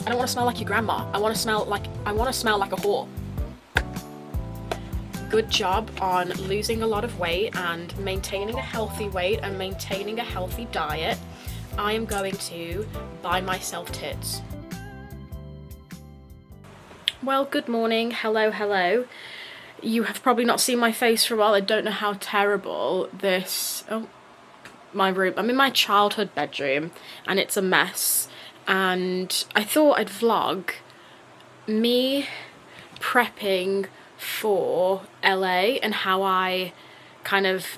I don't want to smell like your grandma. I want to smell like a whore. Good job on losing a lot of weight and maintaining a healthy weight and maintaining a healthy diet. I am going to buy myself tits. Well, good morning. Hello. You have probably not seen my face for a while. I don't know how terrible this... Oh, my room. I'm in my childhood bedroom and it's a mess. And I thought I'd vlog me prepping for LA and how I kind of...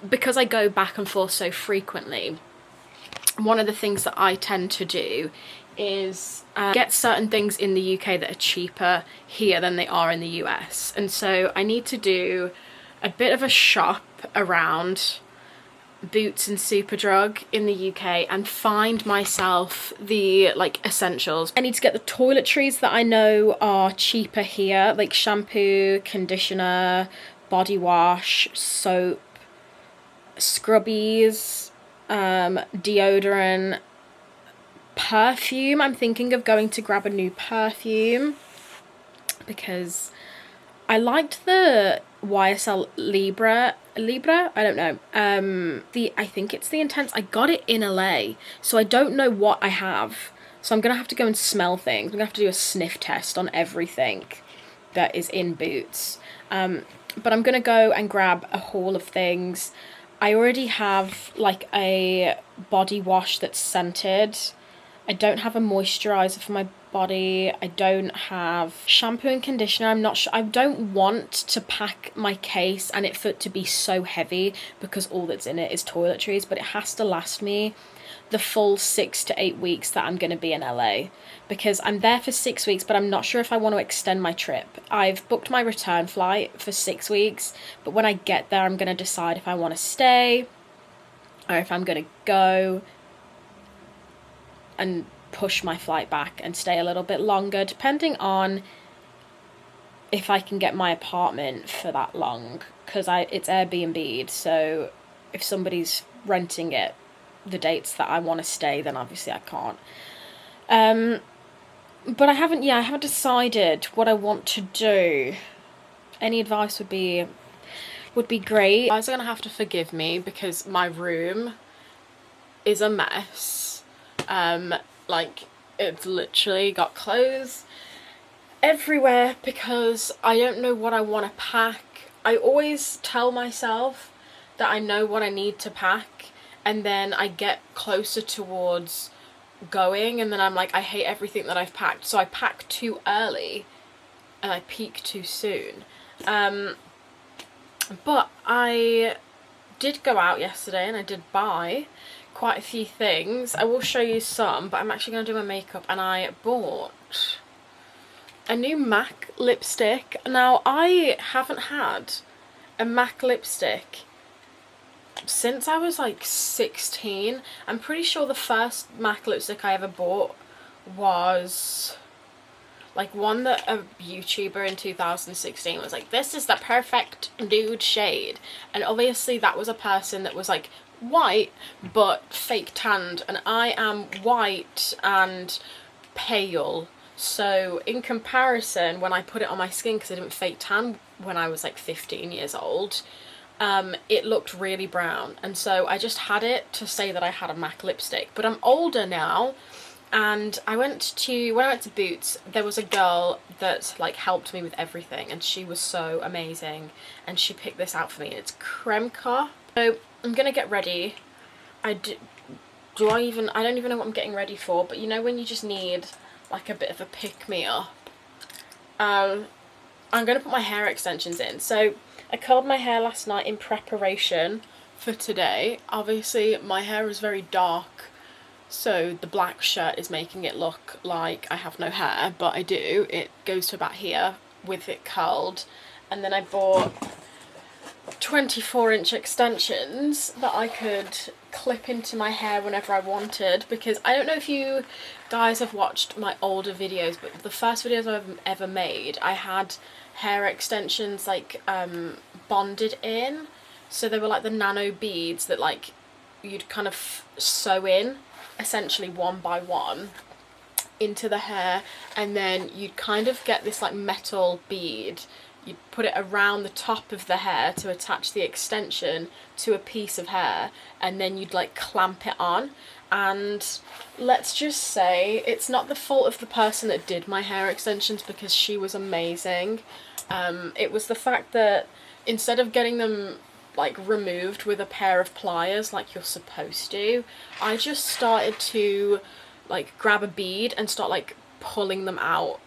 Because I go back and forth so frequently, one of the things that I tend to do is get certain things in the UK that are cheaper here than they are in the US. And so I need to do a bit of a shop around Boots and Superdrug in the UK and find myself the like essentials. I need to get the toiletries that I know are cheaper here, like shampoo, conditioner, body wash, soap, scrubbies, deodorant, perfume. I'm thinking of going to grab a new perfume because I liked the YSL Libra, I don't know, I think it's the Intense. I got it in LA, so I don't know what I have, so I'm gonna have to go and smell things. I'm gonna have to do a sniff test on everything that is in Boots, but I'm gonna go and grab a haul of things. I already have like a body wash that's scented. I don't have a moisturizer for my body. I don't have shampoo and conditioner. I'm not sure. I don't want to pack my case and it for it to be so heavy because all that's in it is toiletries, but it has to last me the full 6 to 8 weeks that I'm going to be in LA, because I'm there for 6 weeks, but I'm not sure if I want to extend my trip. I've booked my return flight for 6 weeks, but when I get there, I'm going to decide if I want to stay or if I'm going to go and push my flight back and stay a little bit longer, depending on if I can get my apartment for that long, because it's Airbnb'd, so if somebody's renting it the dates that I want to stay, then obviously I can't. But I haven't decided what I want to do. Any advice would be great. You guys are gonna have to forgive me because my room is a mess. Like, it's literally got clothes everywhere because I don't know what I want to pack. I always tell myself that I know what I need to pack, and then I get closer towards going and then I'm like, I hate everything that I've packed, so I pack too early and I peak too soon. But I did go out yesterday and I did buy quite a few things. I will show you some, but I'm actually going to do my makeup, and I bought a new MAC lipstick. Now, I haven't had a MAC lipstick since I was like 16. I'm pretty sure the first MAC lipstick I ever bought was like one that a YouTuber in 2016 was like, this is the perfect nude shade, and obviously that was a person that was like white but fake tanned, and I am white and pale, so in comparison, when I put it on my skin, because I didn't fake tan when I was like 15 years old, it looked really brown, and so I just had it to say that I had a MAC lipstick. But I'm older now, and when I went to Boots, there was a girl that like helped me with everything, and she was so amazing, and she picked this out for me, and it's creme cough. So I'm gonna get ready. I don't even know what I'm getting ready for, but you know when you just need like a bit of a pick-me-up. I'm gonna put my hair extensions in. So I curled my hair last night in preparation for today. Obviously my hair is very dark, so the black shirt is making it look like I have no hair, but I do. It goes to about here with it curled. And then I bought 24-inch extensions that I could clip into my hair whenever I wanted, because I don't know if you guys have watched my older videos, but the first videos I've ever made, I had hair extensions like bonded in, so they were like the nano beads that like you'd kind of sew in essentially one by one. into the hair, and then you'd kind of get this like metal bead. You'd put it around the top of the hair to attach the extension to a piece of hair, and then you'd like clamp it on. And let's just say it's not the fault of the person that did my hair extensions, because she was amazing. It was the fact that instead of getting them like removed with a pair of pliers like you're supposed to, I just started to like grab a bead and start like pulling them out,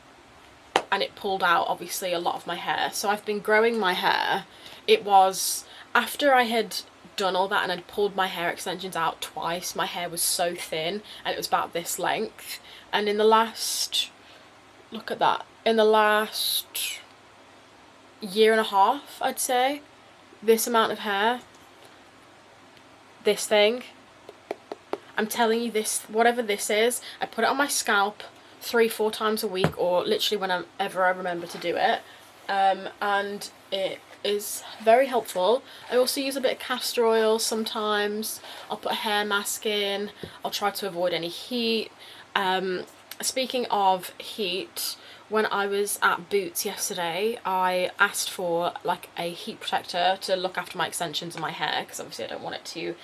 and it pulled out obviously a lot of my hair. So I've been growing my hair. It was after I had done all that and I'd pulled my hair extensions out twice, my hair was so thin and it was about this length. And in the last, look at that, in the last year and a half, I'd say, this amount of hair, this thing, I'm telling you, this, whatever this is, I put it on my scalp 3-4 times a week, or literally whenever I remember to do it, and it is very helpful. I also use a bit of castor oil sometimes. I'll put a hair mask in. I'll try to avoid any heat. Speaking of heat, when I was at Boots yesterday, I asked for like a heat protector to look after my extensions and my hair, because obviously I don't want it to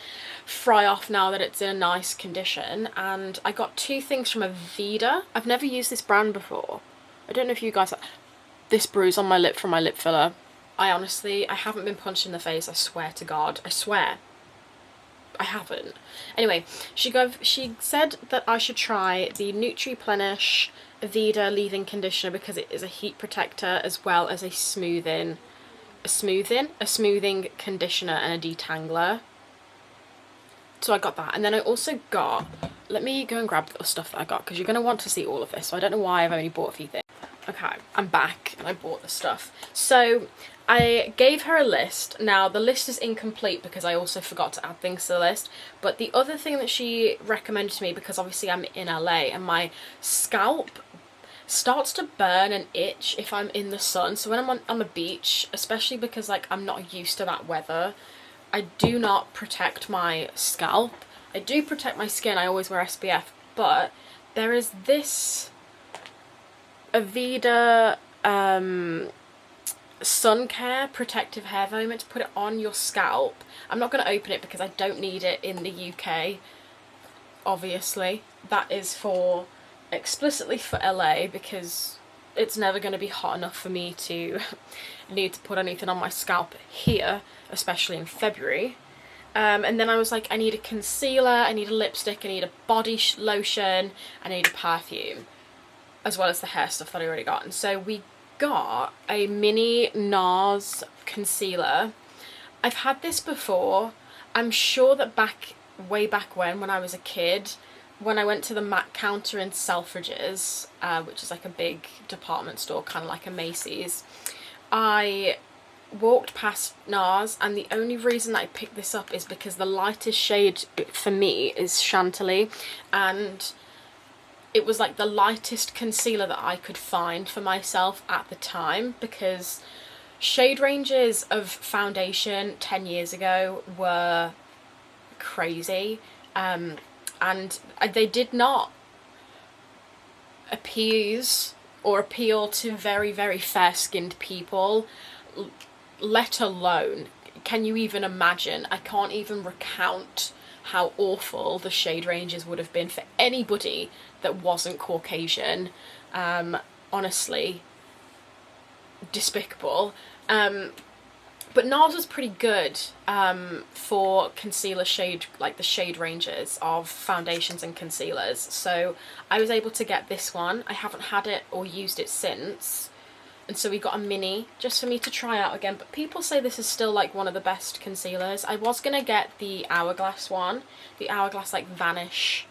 fry off now that it's in a nice condition. And I got 2 things from Aveda. I've never used this brand before. I don't know if you guys have. This bruise on my lip from my lip filler. I haven't been punched in the face, I swear to God. I swear. I haven't. Anyway, she said that I should try the Nutriplenish Aveda leave-in conditioner, because it is a heat protector as well as a smoothing conditioner and a detangler. So I got that, and then I also got, let me go and grab the stuff that I got, because you're going to want to see all of this, so I don't know why I've only bought a few things. Okay, I'm back and I bought the stuff. So I gave her a list. Now the list is incomplete because I also forgot to add things to the list, but the other thing that she recommended to me, because obviously I'm in LA and my scalp starts to burn and itch if I'm in the sun. So when I'm on the beach, especially because like I'm not used to that weather, I do not protect my scalp. I do protect my skin, I always wear SPF, but there is this Aveda sun care protective hair foam to put it on your scalp. I'm not going to open it because I don't need it in the UK, obviously. That is for explicitly for LA, because it's never going to be hot enough for me to need to put anything on my scalp here, especially in February. And then I was like, I need a concealer, I need a lipstick, I need a body lotion, I need a perfume, as well as the hair stuff that I already got. And so we got a mini NARS concealer. I've had this before. I'm sure that way back when I was a kid, when I went to the MAC counter in Selfridges, which is like a big department store, kind of like a Macy's, I walked past NARS, and the only reason that I picked this up is because the lightest shade for me is Chantilly, and it was like the lightest concealer that I could find for myself at the time, because shade ranges of foundation 10 years ago were crazy, and they did not appeal to very, very fair-skinned people, let alone, can you even imagine? I can't even recount how awful the shade ranges would have been for anybody that wasn't Caucasian. Honestly, despicable. But NARS was pretty good for concealer shade, like the shade ranges of foundations and concealers. So I was able to get this one. I haven't had it or used it since. And so we got a mini just for me to try out again. But people say this is still like one of the best concealers. I was going to get the Hourglass one. The Hourglass like Vanish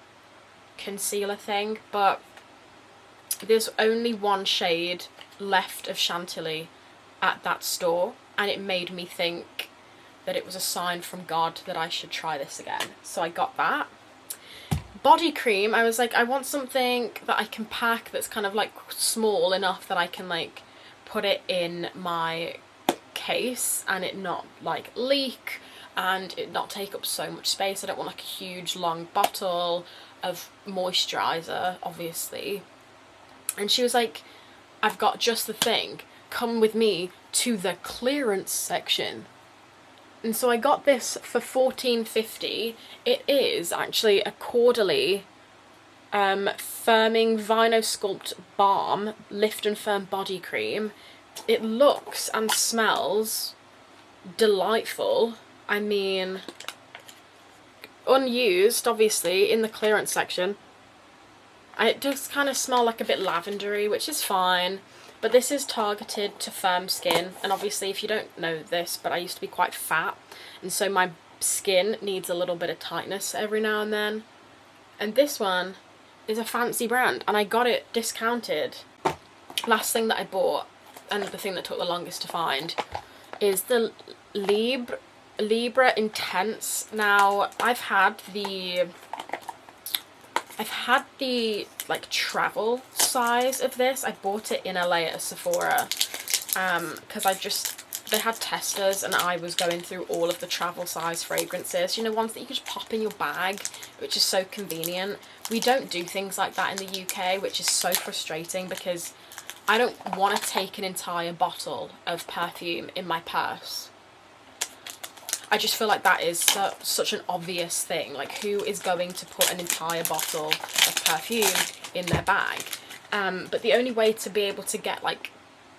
concealer thing. But there's only one shade left of Chantilly at that store. And it made me think that it was a sign from God that I should try this again. So I got that. Body cream, I was like, I want something that I can pack that's kind of like small enough that I can like put it in my case and it not like leak and it not take up so much space. I don't want like a huge long bottle. of moisturiser, obviously. And she was like, I've got just the thing. Come with me to the clearance section. And so I got this for $14.50. It is actually a quarterly firming Vinosculpt balm lift and firm body cream. It looks and smells delightful. I mean, unused, obviously, in the clearance section. It does kind of smell like a bit lavendery, which is fine. But this is targeted to firm skin, and obviously if you don't know this, but I used to be quite fat, and so my skin needs a little bit of tightness every now and then. And this one is a fancy brand, and I got it discounted. Last thing that I bought, and the thing that took the longest to find, is the Libra Intense. Now, I've had the like travel size of this. I bought it in LA at Sephora because they had testers and I was going through all of the travel size fragrances, you know, ones that you can just pop in your bag, which is so convenient. We don't do things like that in the UK, which is so frustrating because I don't want to take an entire bottle of perfume in my purse. I just feel like that is such an obvious thing. Like, who is going to put an entire bottle of perfume in their bag? But the only way to be able to get like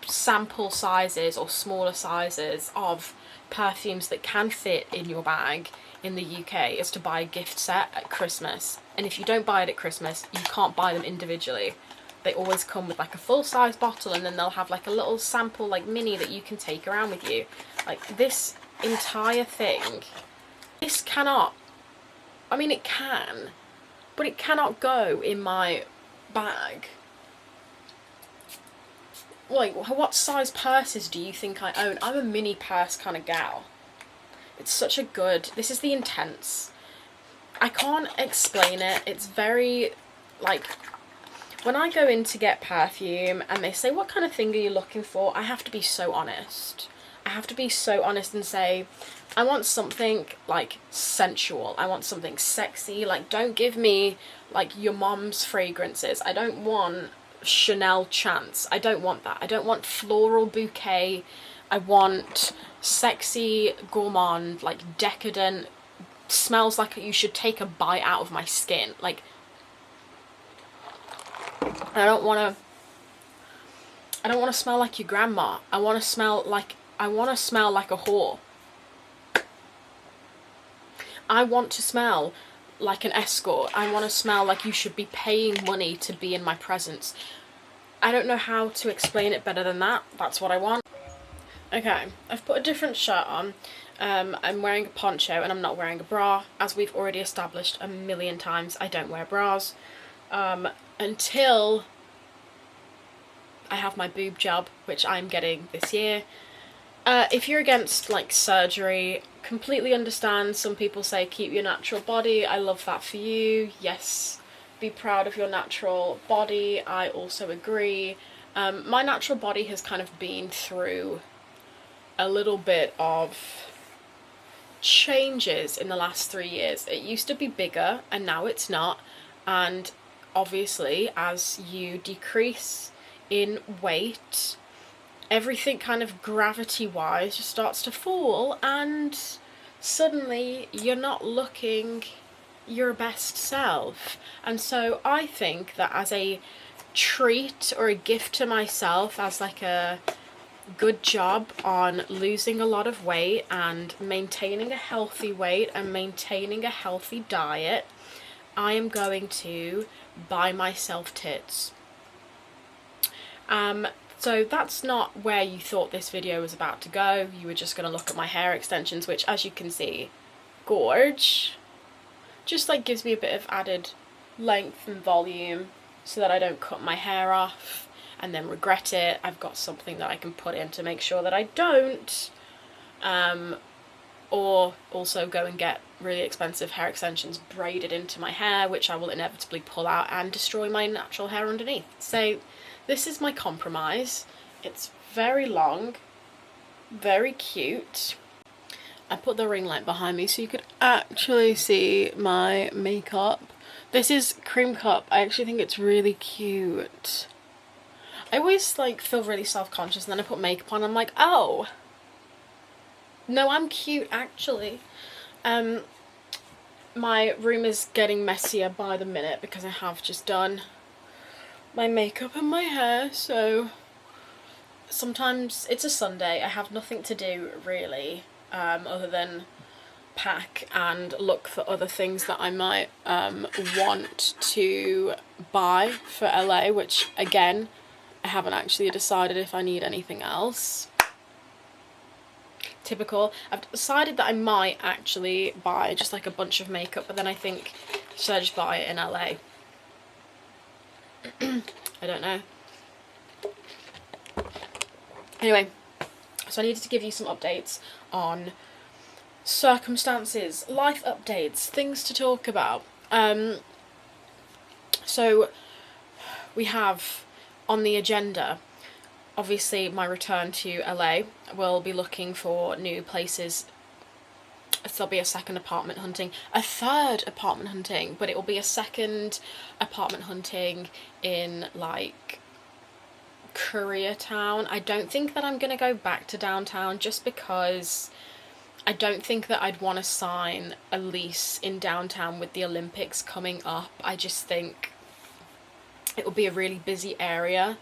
sample sizes or smaller sizes of perfumes that can fit in your bag in the UK is to buy a gift set at Christmas. And if you don't buy it at Christmas, you can't buy them individually. They always come with like a full-size bottle, and then they'll have like a little sample like mini that you can take around with you. Like, this entire thing, this cannot, I mean it can, but it cannot go in my bag. Like, what size purses do you think I own? I'm a mini purse kind of gal. It's such a good, this is the Intense. I can't explain it. It's very, like, when I go in to get perfume and they say, what kind of thing are you looking for? I have to be so honest. I have to be so honest and say, I want something like sensual. I want something sexy. Like, don't give me like your mom's fragrances. I don't want Chanel Chance. I don't want that. I don't want floral bouquet. I want sexy, gourmand, like decadent, smells like you should take a bite out of my skin. Like, I don't want to smell like your grandma. I want to smell like a whore. I want to smell like an escort. I want to smell like you should be paying money to be in my presence. I don't know how to explain it better than that. That's what I want. Okay, I've put a different shirt on. I'm wearing a poncho and I'm not wearing a bra. As we've already established a million times, I don't wear bras. Until I have my boob job, which I'm getting this year. If you're against like surgery, completely understand. Some people say keep your natural body. I love that for you. Yes, be proud of your natural body. I also agree. My natural body has kind of been through a little bit of changes in the last 3 years. It used to be bigger and now it's not. And obviously, as you decrease in weight, everything kind of gravity-wise just starts to fall, and suddenly you're not looking your best self. And so I think that as a treat or a gift to myself, as like a good job on losing a lot of weight and maintaining a healthy weight and maintaining a healthy diet, I am going to buy myself tits. So that's not where you thought this video was about to go. You were just going to look at my hair extensions, which, as you can see, gorge. Just like gives me a bit of added length and volume so that I don't cut my hair off and then regret it. I've got something that I can put in to make sure that I don't. Or also go and get really expensive hair extensions braided into my hair, which I will inevitably pull out and destroy my natural hair underneath. So this is my compromise. It's very long, very cute. I put the ring light behind me so you could actually see my makeup. This is Cream Cup. I actually think it's really cute. I always like feel really self-conscious and then I put makeup on, I'm like, oh no, I'm cute actually. My room is getting messier by the minute because I have just done my makeup and my hair, so sometimes it's a Sunday, I have nothing to do really, other than pack and look for other things that I might want to buy for LA, which again, I haven't actually decided if I need anything else. Typical. I've decided that I might actually buy just like a bunch of makeup, but then I think, should I just buy it in LA? I don't know. Anyway, so I needed to give you some updates on circumstances, life updates, things to talk about. So we have on the agenda, obviously, my return to LA. We'll be looking for new places. There'll be a second apartment hunting, a third apartment hunting, but it will be a second apartment hunting in like Koreatown. I don't think that I'm gonna go back to downtown just because I don't think that I'd want to sign a lease in downtown with the Olympics coming up. I just think it will be a really busy area,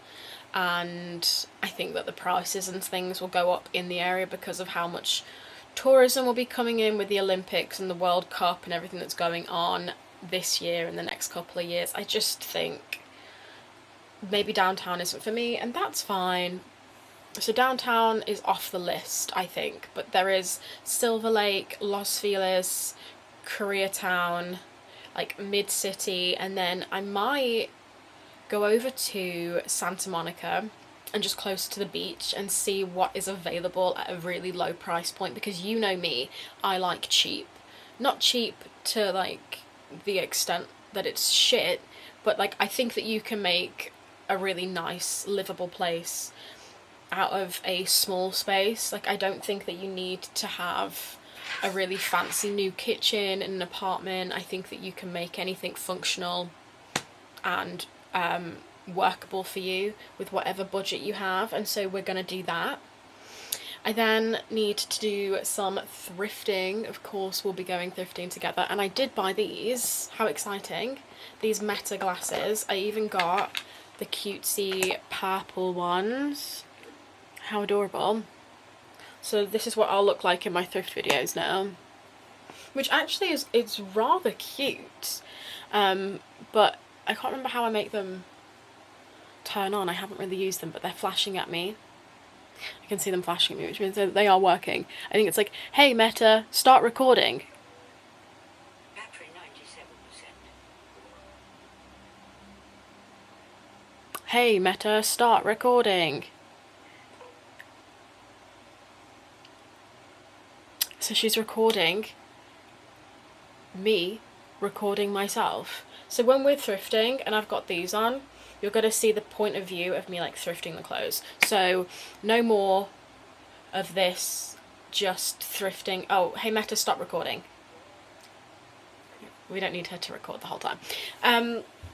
and I think that the prices and things will go up in the area because of how much tourism will be coming in with the Olympics and the World Cup and everything that's going on this year and the next couple of years. I just think maybe downtown isn't for me, and that's fine. So downtown is off the list, I think, but there is Silver Lake, Los Feliz, Koreatown, like Mid-City, and then I might go over to Santa Monica and just close to the beach and see what is available at a really low price point, because you know me, I like cheap. Not cheap to like the extent that it's shit, but like I think that you can make a really nice livable place out of a small space. Like I don't think that you need to have a really fancy new kitchen in an apartment. I think that you can make anything functional and workable for you with whatever budget you have, and so we're gonna do that. I then need to do some thrifting. Of course, we'll be going thrifting together, and I did buy these. How exciting. These Meta glasses. I even got the cutesy purple ones. How adorable. So this is what I'll look like in my thrift videos now, which actually is, it's rather cute, but I can't remember how I make them turn on. I haven't really used them, but they're flashing at me. I can see them flashing at me, which means that they are working. I think it's like, hey Meta, start recording. Battery 97%. Hey Meta, start recording. So she's recording me recording myself. So when we're thrifting and I've got these on, you're going to see the point of view of me like thrifting the clothes. So no more of this just thrifting. Oh, hey Meta, stop recording. We don't need her to record the whole time.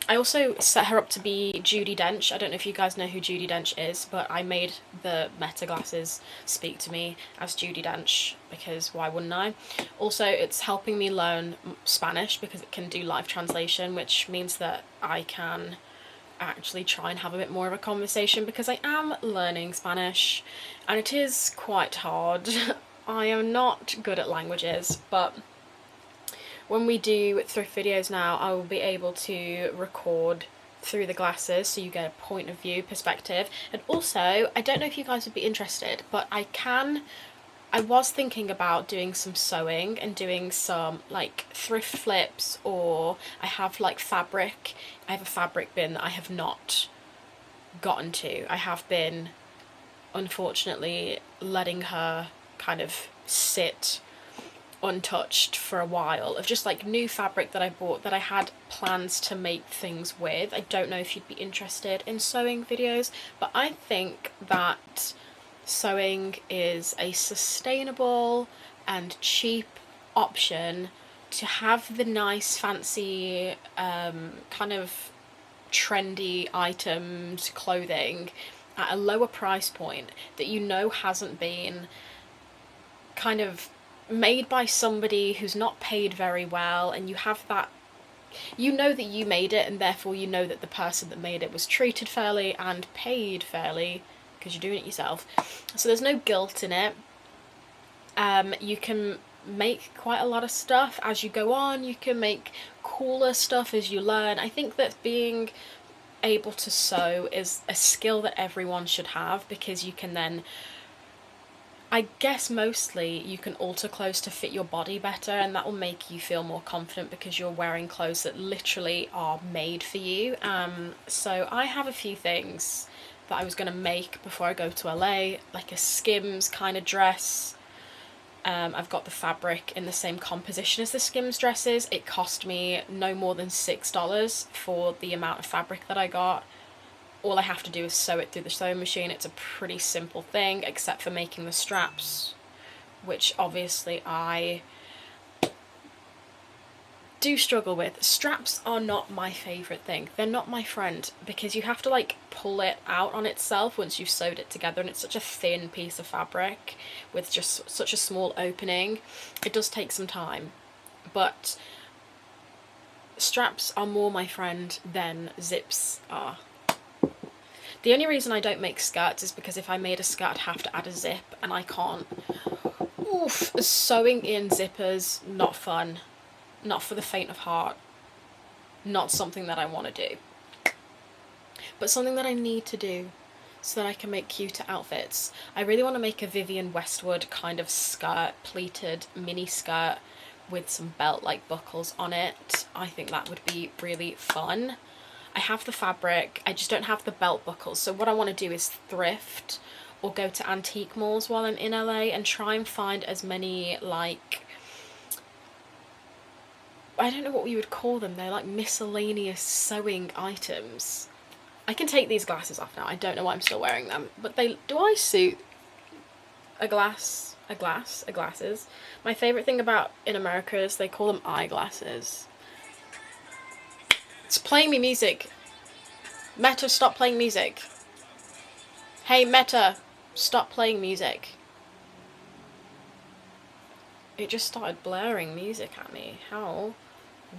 I also set her up to be Judi Dench. I don't know if you guys know who Judi Dench is, but I made the Meta glasses speak to me as Judi Dench, because why wouldn't I? Also, it's helping me learn Spanish because it can do live translation, which means that I can actually try and have a bit more of a conversation, because I am learning Spanish and it is quite hard. I am not good at languages, but when we do thrift videos now, I will be able to record through the glasses so you get a point of view perspective. And also, I don't know if you guys would be interested, but I was thinking about doing some sewing and doing some like thrift flips, or I have like fabric. I have a fabric bin that I have not gotten to. I have been, unfortunately, letting her kind of sit untouched for a while, of just like new fabric that I bought that I had plans to make things with. I don't know if you'd be interested in sewing videos, but I think that sewing is a sustainable and cheap option to have the nice, fancy, kind of trendy items, clothing at a lower price point that you know hasn't been kind of made by somebody who's not paid very well, and you have that, you know that you made it, and therefore you know that the person that made it was treated fairly and paid fairly because you're doing it yourself. So there's no guilt in it. You can make quite a lot of stuff as you go on. You can make cooler stuff as you learn. I think that being able to sew is a skill that everyone should have, because you can then, I guess mostly you can alter clothes to fit your body better, and that will make you feel more confident because you're wearing clothes that literally are made for you. So I have a few things that I was going to make before I go to LA, like a Skims kind of dress. I've got the fabric in the same composition as the Skims dresses. It cost me no more than $6 for the amount of fabric that I got. All I have to do is sew it through the sewing machine. It's a pretty simple thing, except for making the straps, which obviously I do struggle with. Straps are not my favourite thing. They're not my friend, because you have to like pull it out on itself once you've sewed it together, and it's such a thin piece of fabric with just such a small opening. It does take some time, but straps are more my friend than zips are. The only reason I don't make skirts is because if I made a skirt I'd have to add a zip, and I can't. Oof, sewing in zippers, not fun. Not for the faint of heart. Not something that I want to do. But something that I need to do so that I can make cuter outfits. I really want to make a Vivienne Westwood kind of skirt, pleated mini skirt with some belt-like buckles on it. I think that would be really fun. I have the fabric, I just don't have the belt buckles. So what I want to do is thrift or go to antique malls while I'm in LA and try and find as many, like, I don't know what we would call them, they're like miscellaneous sewing items. I can take these glasses off now, I don't know why I'm still wearing them, but do I suit glasses? My favourite thing about in America is they call them eyeglasses. It's playing me music. Meta, stop playing music. Hey Meta, stop playing music. It just started blaring music at me. How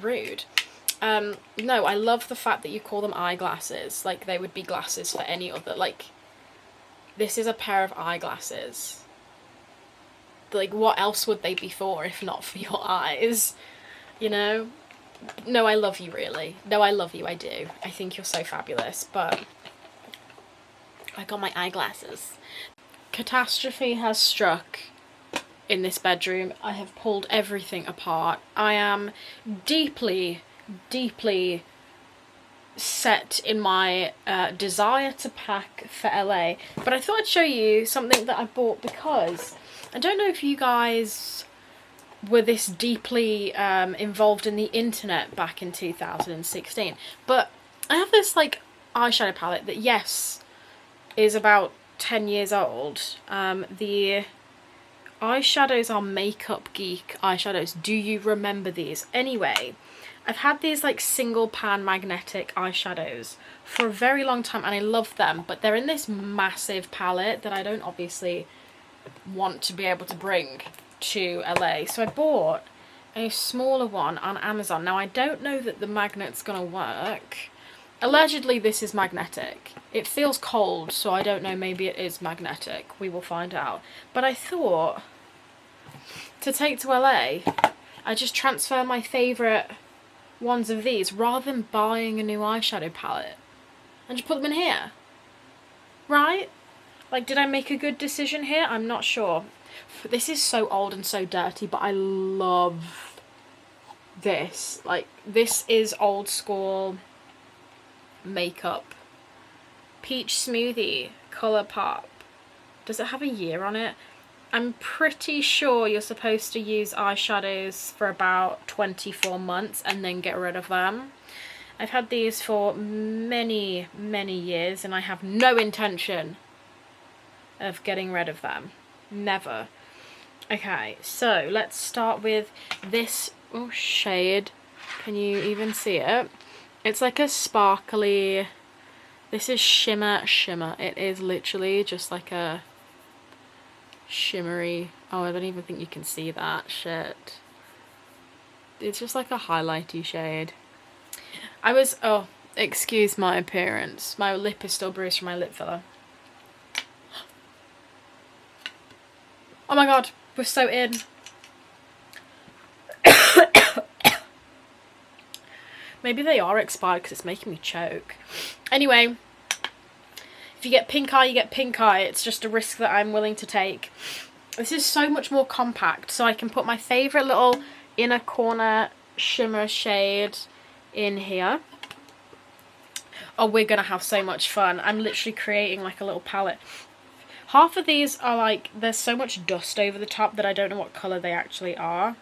rude. No, I love the fact that you call them eyeglasses. Like they would be glasses for any other. Like, this is a pair of eyeglasses. Like, what else would they be for if not for your eyes? You know? No, I love you, really. No, I love you, I do. I think you're so fabulous, but I got my eyeglasses. Catastrophe has struck in this bedroom. I have pulled everything apart. I am deeply, deeply set in my desire to pack for LA, but I thought I'd show you something that I bought, because I don't know if you guys were this deeply involved in the internet back in 2016, but I have this like eyeshadow palette that, yes, is about 10 years old. The eyeshadows are Makeup Geek eyeshadows. Do you remember these? Anyway, I've had these like single pan magnetic eyeshadows for a very long time and I love them, but they're in this massive palette that I don't obviously want to be able to bring to LA. So I bought a smaller one on Amazon. Now I don't know that the magnet's gonna work. Allegedly this is magnetic. It feels cold, so I don't know, maybe it is magnetic. We will find out. But I thought to take to LA, I just transfer my favourite ones of these rather than buying a new eyeshadow palette and just put them in here. Right? Like, did I make a good decision here? I'm not sure. This is so old and so dirty, but I love this. Like, this is old school makeup. Peach Smoothie Colour Pop. Does it have a year on it? I'm pretty sure you're supposed to use eyeshadows for about 24 months and then get rid of them. I've had these for many, many years and I have no intention of getting rid of them. Never. Okay, so let's start with this oh, shade. Can you even see it? It's like a sparkly, this is shimmer. It is literally just like a shimmery, oh, I don't even think you can see that shit. It's just like a highlighty shade. Oh, excuse my appearance. My lip is still bruised from my lip filler. Oh my god, we're so in. Maybe they are expired because it's making me choke. Anyway, if you get pink eye, you get pink eye. It's just a risk that I'm willing to take. This is so much more compact, so I can put my favourite little inner corner shimmer shade in here. Oh, we're gonna have so much fun. I'm literally creating like a little palette. Half of these are like, there's so much dust over the top that I don't know what colour they actually are.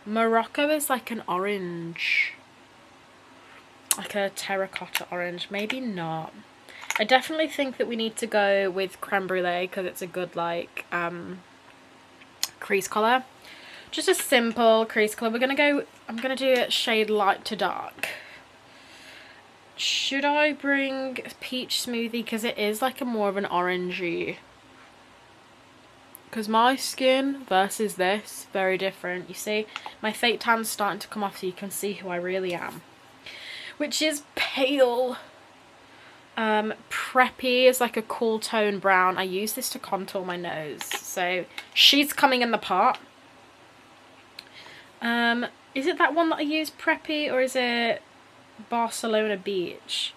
Morocco is like an orange. Like a terracotta orange. Maybe not. I definitely think that we need to go with creme brulee because it's a good like crease colour. Just a simple crease colour. I'm gonna do a shade light to dark. Should I bring peach smoothie because it is like a more of an orangey? Because my skin versus this, very different. You see, my fake tan's starting to come off so you can see who I really am. Which is pale. Preppy is like a cool tone brown. I use this to contour my nose. So she's coming in the pot. Is it that one that I use, Preppy, or is it Barcelona Beach?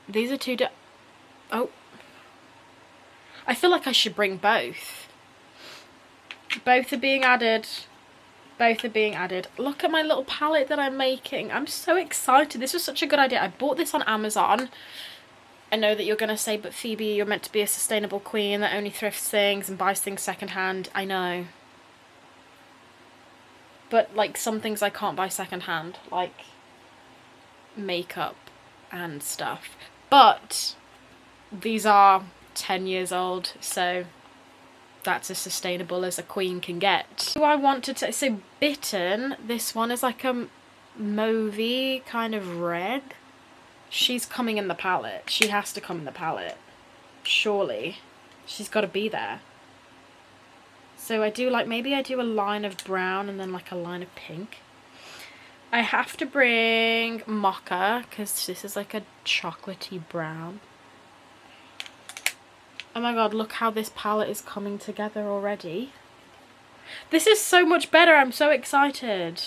These are two oh. I feel like I should bring both. Both are being added. Both are being added. Look at my little palette that I'm making. I'm so excited. This was such a good idea. I bought this on Amazon. I know that you're going to say, but Phoebe, you're meant to be a sustainable queen that only thrifts things and buys things secondhand. I know. But, like, some things I can't buy secondhand. Like, makeup and stuff. But these are 10 years old, so that's as sustainable as a queen can get. Do I want to so Bitten, this one is like a mauvey kind of red. She's coming in the palette. She has to come in the palette. Surely. She's got to be there. So I do like, maybe I do a line of brown and then like a line of pink. I have to bring mocha because this is like a chocolatey brown. Oh my god, look how this palette is coming together already. This is so much better. I'm so excited.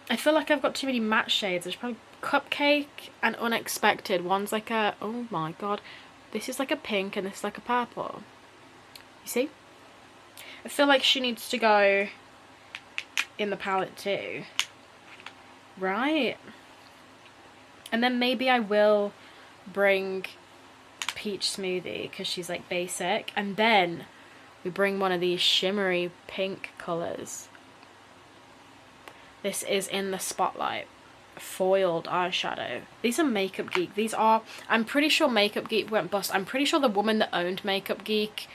I feel like I've got too many matte shades. There's probably Cupcake and Unexpected. One's like a, oh my god. This is like a pink and this is like a purple. You see? I feel like she needs to go in the palette too. Right? And then maybe I will bring peach smoothie because she's like basic, and then we bring one of these shimmery pink colours. This is in the Spotlight foiled eyeshadow. These are Makeup Geek. These are, I'm pretty sure Makeup Geek went bust. I'm pretty sure the woman that owned Makeup Geek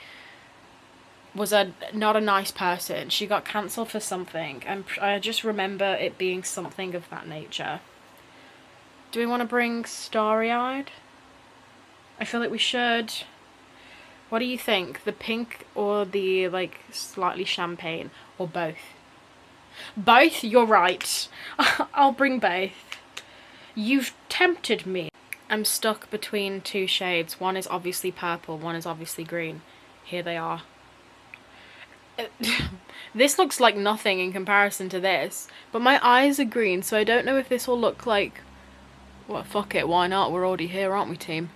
was not a nice person. She got cancelled for something, and I just remember it being something of that nature. Do we want to bring Starry Eyed? I feel like we should. What do you think? The pink or the like slightly champagne, or both? Both? You're right. I'll bring both. You've tempted me. I'm stuck between two shades. One is obviously purple, one is obviously green. Here they are. This looks like nothing in comparison to this, but my eyes are green, so I don't know if this will look like, well, fuck it, why not? We're already here, aren't we, team?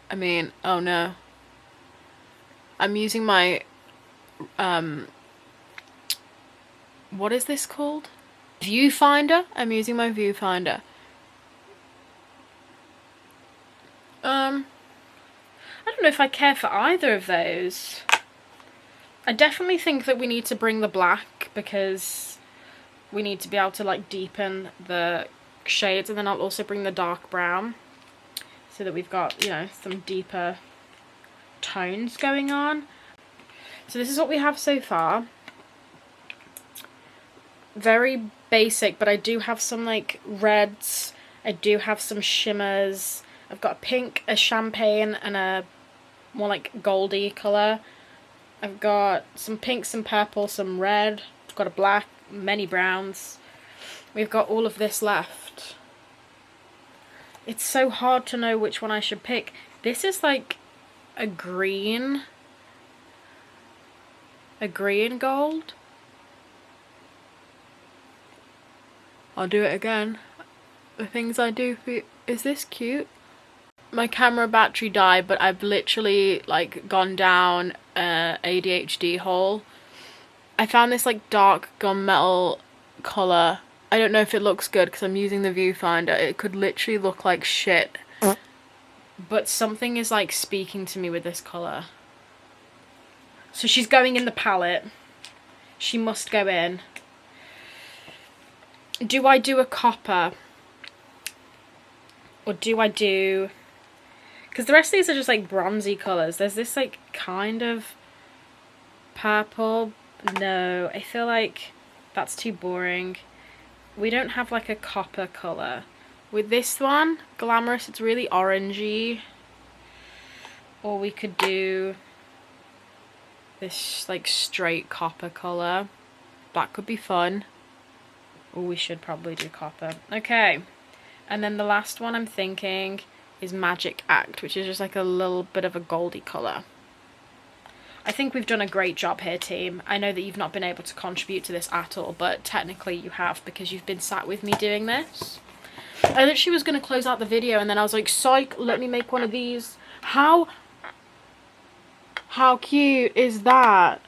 I mean, oh no. I'm using my, what is this called? Viewfinder? I'm using my viewfinder. I don't know if I care for either of those. I definitely think that we need to bring the black because we need to be able to like deepen the shades, and then I'll also bring the dark brown so that we've got, you know, some deeper tones going on. So this is what we have so far. Very basic, but I do have some like reds. I do have some shimmers. I've got a pink, a champagne, and a more like goldy colour. I've got some pink, some purple, some red. I've got a black, many browns. We've got all of this left. It's so hard to know which one I should pick. This is like a green gold. I'll do it again. The things I do for you. Is this cute? My camera battery died, but I've literally like gone down a ADHD hole. I found this like dark gunmetal colour. I don't know if it looks good because I'm using the viewfinder. It could literally look like shit. But something is like speaking to me with this colour. So she's going in the palette. She must go in. Do I do a copper? Or do I do... Because the rest of these are just like bronzy colours. There's this like kind of purple. No, I feel like that's too boring. We don't have like a copper colour. With this one, Glamorous, it's really orangey. Or we could do this like straight copper colour. That could be fun. Or we should probably do copper. Okay. And then the last one I'm thinking is Magic Act, which is just like a little bit of a goldy colour. I think we've done a great job here, team. I know that you've not been able to contribute to this at all, but technically you have because you've been sat with me doing this. I literally was going to close out the video and then I was like, psych, let me make one of these. How cute is that?